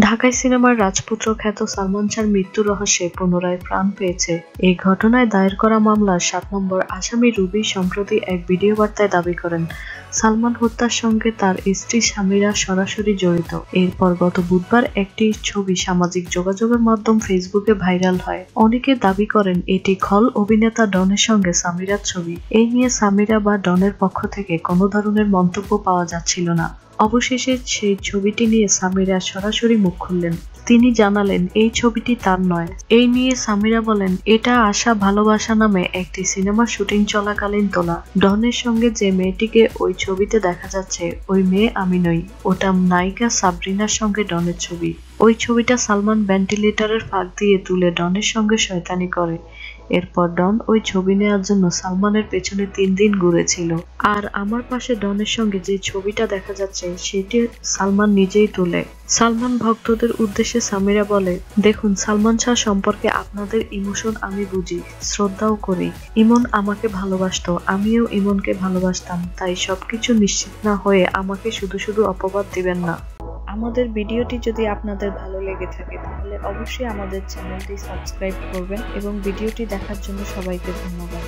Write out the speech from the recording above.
ঢাকাই সিনেমার রাজপুত্র খ্যাত সালমান শাহর মৃত্যু রহস্যে পুনরায় প্রাণ পেয়েছে। এই ঘটনায় দায়ের করা মামলার ৭ নম্বর আসামি রুবি সম্প্রতি এক ভিডিও বার্তায় দাবি করেন, সালমান হত্যার সঙ্গে তার স্ত্রী সামিরা সরাসরি জড়িত। এরপর গত বুধবার একটি ছবি সামাজিক যোগাযোগের মাধ্যম ফেসবুকে ভাইরাল হয়। অনেকে দাবি করেন এটি খল অভিনেতা ডনের সঙ্গে সামিরার ছবি। এই নিয়ে সামিরা বা ডনের পক্ষ থেকে কোনো ধরনের মন্তব্য পাওয়া যাচ্ছিল না। অবশেষে সেই ছবিটি নিয়ে সামিরা সরাসরি মুখ খুললেন। তিনি জানালেন এই ছবিটি তার নয়। এই নিয়ে সামিরা বলেন, এটা আশা ভালোবাসা নামে একটি সিনেমার শুটিং চলাকালীন তোলা। ডনের সঙ্গে যে মেয়েটিকে ওই ছবিতে দেখা যাচ্ছে ওই মেয়ে আমি নই, ওটা নায়িকা সাবরিনার সঙ্গে ডনের ছবি। ওই ছবিটা সালমান ভেন্টিলেটরের ফাঁক দিয়ে তুলে ডনের সঙ্গে শয়তানি করে। এরপর ডন ওই ছবি নেওয়ার জন্য সালমানের পেছনে ৩ দিন ঘুরেছিল। আর আমার পাশে ডনের সঙ্গে যে ছবিটা দেখা যাচ্ছে সেটি সালমান নিজেই তোলে। সালমান ভক্তদের উদ্দেশ্যে সামিরা বলে, দেখুন সালমান শাহ সম্পর্কে আপনাদের ইমোশন আমি বুঝি, শ্রদ্ধাও করি। ইমন আমাকে ভালোবাসতো, আমিও ইমনকে ভালোবাসতাম, তাই সবকিছু নিশ্চিত না হয়ে আমাকে শুধু শুধু অপবাদ দিবেন না। আমাদের ভিডিওটি যদি আপনাদের ভালো লেগে থাকে তাহলে অবশ্যই আমাদের চ্যানেলটি সাবস্ক্রাইব করবেন এবং ভিডিওটি দেখার জন্য সবাইকে ধন্যবাদ।